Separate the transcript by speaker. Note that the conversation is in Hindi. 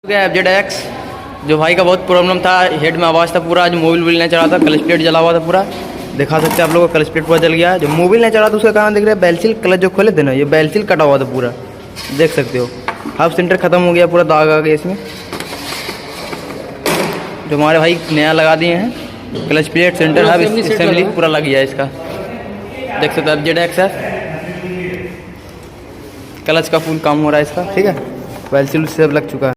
Speaker 1: FZ जो भाई का बहुत प्रॉब्लम था, हेड में आवाज़ था पूरा, आज मोबिल वोबिल नहीं चला था, क्लच प्लेट जला हुआ था पूरा। दिखा सकते हैं आप लोगों को, क्लच प्लेट पूरा जल गया। जो मोबिल नहीं चला था उसका कारण देख रहे हैं, बेलचिल क्लच जो खोले थे ना, ये बेलचिल कटा हुआ था पूरा, देख सकते हो। हाफ सेंटर ख़त्म हो गया, पूरा दाग आ गया इसमें। जो हमारे भाई नया लगा दिए हैं clutch plate centre hub assembly पूरा लग गया है इसका, देख सकते हैं। FZ क्लच का फुल काम हो रहा है इसका, ठीक है। बेलचिल सब लग चुका है।